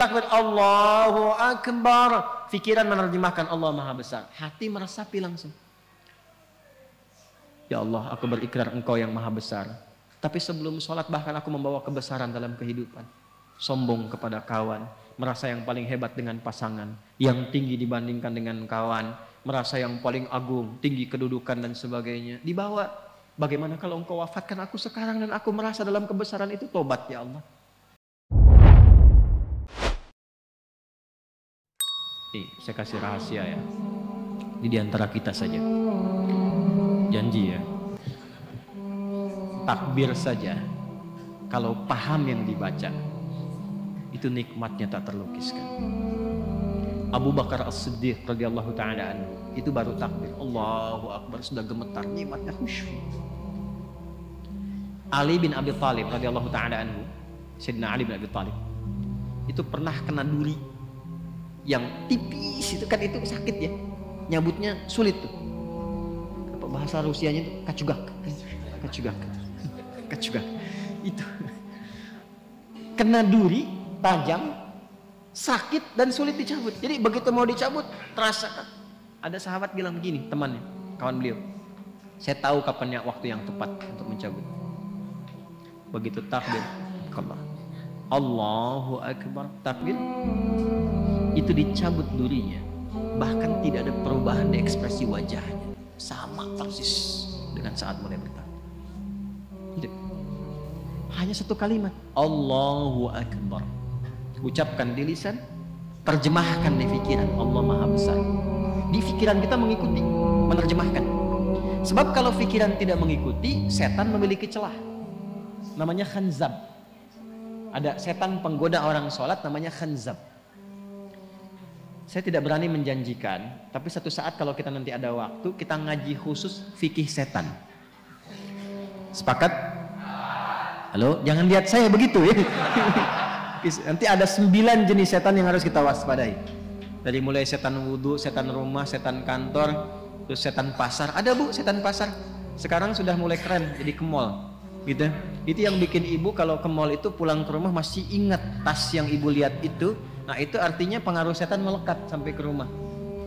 bertakbir Allahu Akbar, pikiran menerjemahkan Allah Maha Besar, hati meresapi langsung. Ya Allah, aku berikrar Engkau yang Maha Besar. Tapi sebelum sholat bahkan aku membawa kebesaran dalam kehidupan. Sombong kepada kawan, merasa yang paling hebat dengan pasangan, yang tinggi dibandingkan dengan kawan, merasa yang paling agung, tinggi kedudukan dan sebagainya. Dibawa, bagaimana kalau Engkau wafatkan aku sekarang dan aku merasa dalam kebesaran itu? Tobat ya Allah. Saya kasih rahasia ya. Ini diantara kita saja. Janji ya. Takbir saja, kalau paham yang dibaca, itu nikmatnya tak terlukiskan. Abu Bakar As-Siddiq radhiyallahu ta'ala anhu, itu baru takbir Allahu Akbar sudah gemetar, nikmatnya khusyuk. Ali bin Abi Thalib radhiyallahu ta'ala anhu, Sayyidina Ali bin Abi Thalib, itu pernah kena duri yang tipis, itu kan itu sakit ya, nyabutnya sulit tuh. Apa bahasa Rusianya itu kacugak. Itu kena duri tajam, sakit dan sulit dicabut. Jadi begitu mau dicabut terasa. Ada sahabat bilang begini, temannya, kawan beliau, saya tahu kapannya waktu yang tepat untuk mencabut. Begitu takbir Allahu Akbar, takbir, itu dicabut durinya, bahkan tidak ada perubahan di ekspresi wajahnya, sama persis dengan saat mulai bertakbir. Hanya satu kalimat Allahu Akbar, ucapkan di lisan, terjemahkan di pikiran, Allah Maha Besar. Di pikiran kita mengikuti, menerjemahkan. Sebab kalau pikiran tidak mengikuti, setan memiliki celah, namanya khanzab. Ada setan penggoda orang sholat namanya khanzab. Saya tidak berani menjanjikan, tapi satu saat kalau kita nanti ada waktu, kita ngaji khusus fikih setan. Sepakat? Halo, jangan lihat saya begitu ya. Nanti ada 9 jenis setan yang harus kita waspadai. Dari mulai setan wudhu, setan rumah, setan kantor, terus setan pasar. Ada bu, setan pasar. Sekarang sudah mulai keren, jadi ke mall, gitu. Itu yang bikin ibu kalau ke mall itu pulang ke rumah masih ingat tas yang ibu lihat itu. Nah itu artinya pengaruh setan melekat sampai ke rumah,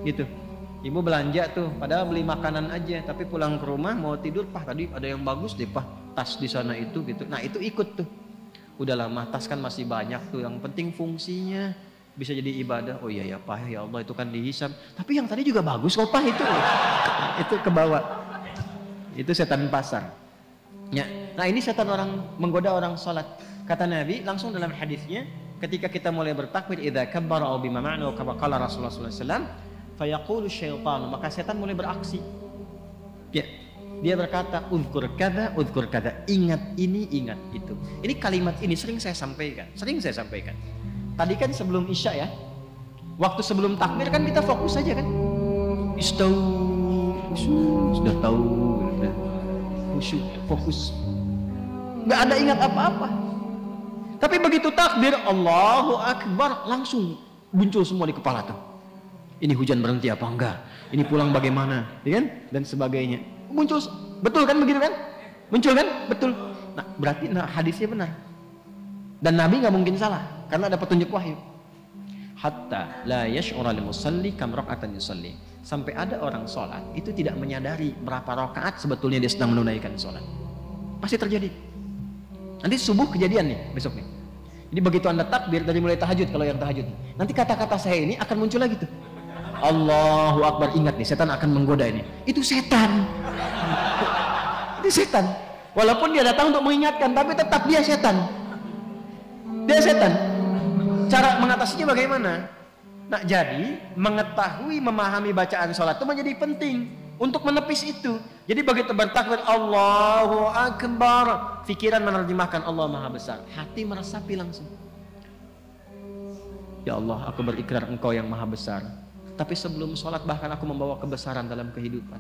gitu. Ibu belanja tuh, padahal beli makanan aja, tapi pulang ke rumah mau tidur, tadi ada yang bagus deh tas di sana itu, gitu. Nah itu ikut tuh. Udah lama tas kan masih banyak tuh, yang penting fungsinya bisa jadi ibadah. Oh iya ya Pak, ya Allah itu kan dihisab. Tapi yang tadi juga bagus kok Pak itu. Itu ke bawah. Itu setan pasar. Ya. Nah ini setan orang menggoda orang sholat. Kata Nabi langsung dalam hadisnya, ketika kita mulai bertakbir, idza kabbara aw bima ma'na kama qala Rasulullah sallallahu alaihi wasallam, fayaqulu syaitan, maka setan mulai beraksi. Ya, dia berkata uzkur kada, ingat ini, ingat itu. Ini kalimat ini sering saya sampaikan. Tadi kan sebelum Isya ya, waktu sebelum takbir kan kita fokus saja kan, istau, sudah tahu, khusyuk, fokus, nggak ada ingat apa-apa. Tapi begitu takbir Allahu Akbar, langsung muncul semua di kepala tuh. Ini hujan berhenti apa enggak? Ini pulang bagaimana? Ya kan? Dan sebagainya. Muncul, betul kan begitu kan? Muncul kan? Betul. Nah, berarti hadisnya benar. Dan Nabi nggak mungkin salah karena ada petunjuk wahyu. Hatta la yash'ura lil musalli kam raka'atan yusalli. Sampai ada orang sholat itu tidak menyadari berapa rakaat sebetulnya dia sedang menunaikan sholat. Pasti terjadi. Nanti subuh kejadian nih besok nih. Jadi begitu Anda takbir dari mulai tahajud, kalau yang tahajud, nanti kata-kata saya ini akan muncul lagi tuh. Allahu Akbar, ingat nih setan akan menggoda ini. Itu setan. Itu setan. Walaupun dia datang untuk mengingatkan, tapi tetap dia setan. Dia setan. Cara mengatasinya bagaimana? Nah, jadi mengetahui, memahami bacaan sholat itu menjadi penting untuk menepis itu. Jadi begitu bertakbir Allahu Akbar, pikiran menerjemahkan Allah Maha Besar, hati meresapi langsung. Ya Allah, aku berikrar Engkau yang Maha Besar. Tapi sebelum sholat bahkan aku membawa kebesaran dalam kehidupan.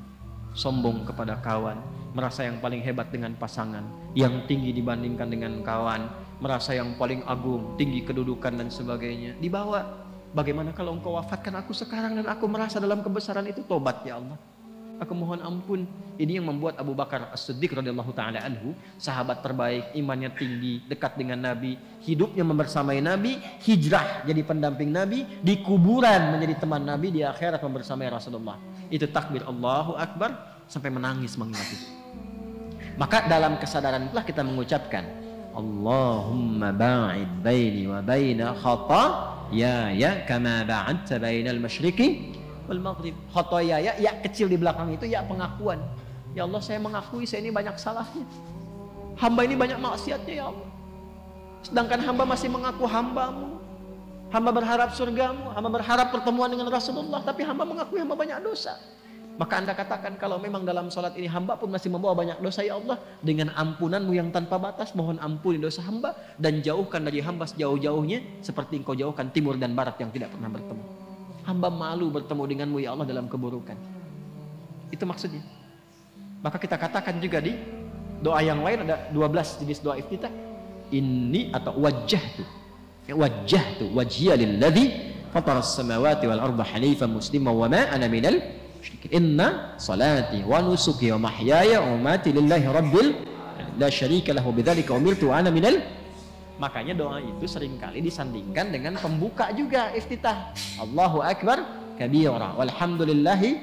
Sombong kepada kawan, merasa yang paling hebat dengan pasangan, yang tinggi dibandingkan dengan kawan, merasa yang paling agung, tinggi kedudukan dan sebagainya. Dibawa, bagaimana kalau Engkau wafatkan aku sekarang dan aku merasa dalam kebesaran itu? Tobat ya Allah. Aku mohon ampun. Ini yang membuat Abu Bakar As-Siddiq radhiyallahu taala anhu, sahabat terbaik, imannya tinggi, dekat dengan Nabi, hidupnya membersamai Nabi, hijrah jadi pendamping Nabi, di kuburan menjadi teman Nabi, di akhirat membersamai Rasulullah. Itu takbir Allahu Akbar sampai menangis mengingat itu. Maka dalam kesadaran itulah kita mengucapkan Allahumma ba'id baini wa baina khataaya kama ba'adta bainal masyriqi wal maghrib. Khataaya ya kecil di belakang itu ya pengakuan. Ya Allah, saya mengakui saya ini banyak salahnya. Hamba ini banyak maksiatnya ya Allah. Sedangkan hamba masih mengaku hambamu. Hamba berharap surgamu, hamba berharap pertemuan dengan Rasulullah, tapi hamba mengakui hamba banyak dosa. Maka Anda katakan, kalau memang dalam sholat ini hamba pun masih membawa banyak dosa, ya Allah, dengan ampunanmu yang tanpa batas, mohon ampuni dosa hamba dan jauhkan dari hamba sejauh-jauhnya seperti engkau jauhkan timur dan barat yang tidak pernah bertemu. Hamba malu bertemu denganmu ya Allah dalam keburukan. Itu maksudnya. Maka kita katakan juga di doa yang lain, ada 12 jenis doa iftitah. Ini atau wajjahtu wajhiya lilladzi fataras samawati wal arda hanifan musliman wa ma ana minal musyrikin. Inna salati wa nusuki wa mahyaya wa mamati lillahi rabbil la syarika lahu bidzalika umirtu wa ana minal. Makanya doa itu seringkali disandingkan dengan pembuka juga iftitah. Allahu akbar kabira walhamdulillahi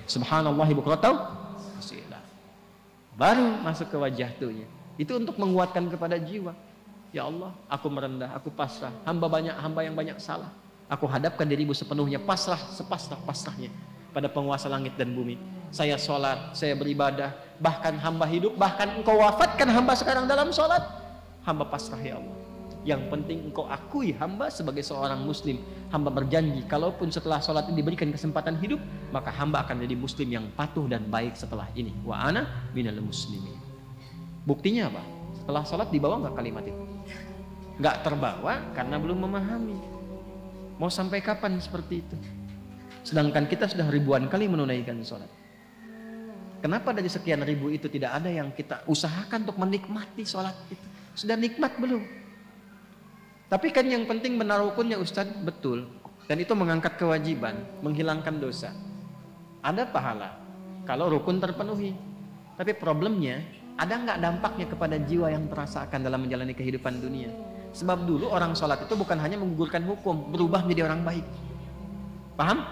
subhanallahi bukratan. Baru masuk ke wajahtunya. Itu untuk menguatkan kepada jiwa. Ya Allah, aku merendah, aku pasrah. Hamba yang banyak salah. Aku hadapkan dirimu sepenuhnya, pasrah sepasrah-pasrahnya pada penguasa langit dan bumi. Saya sholat, saya beribadah, bahkan hamba hidup, bahkan engkau wafatkan hamba sekarang dalam sholat. Hamba pasrah ya Allah. Yang penting engkau akui hamba sebagai seorang muslim. Hamba berjanji, kalaupun setelah sholat ini diberikan kesempatan hidup, maka hamba akan jadi muslim yang patuh dan baik setelah ini. Wa ana minal muslimin. Buktinya apa? Setelah sholat dibawa nggak kalimat itu? Nggak terbawa karena belum memahami. Mau sampai kapan seperti itu? Sedangkan kita sudah ribuan kali menunaikan sholat. Kenapa dari sekian ribu itu tidak ada yang kita usahakan untuk menikmati sholat itu? Sudah nikmat belum? Tapi kan yang penting benar rukunnya Ustaz, betul. Dan itu mengangkat kewajiban, menghilangkan dosa. Ada pahala kalau rukun terpenuhi. Tapi problemnya, ada nggak dampaknya kepada jiwa yang terasakan dalam menjalani kehidupan dunia? Sebab dulu orang sholat itu bukan hanya menggugurkan hukum, berubah menjadi orang baik. Paham?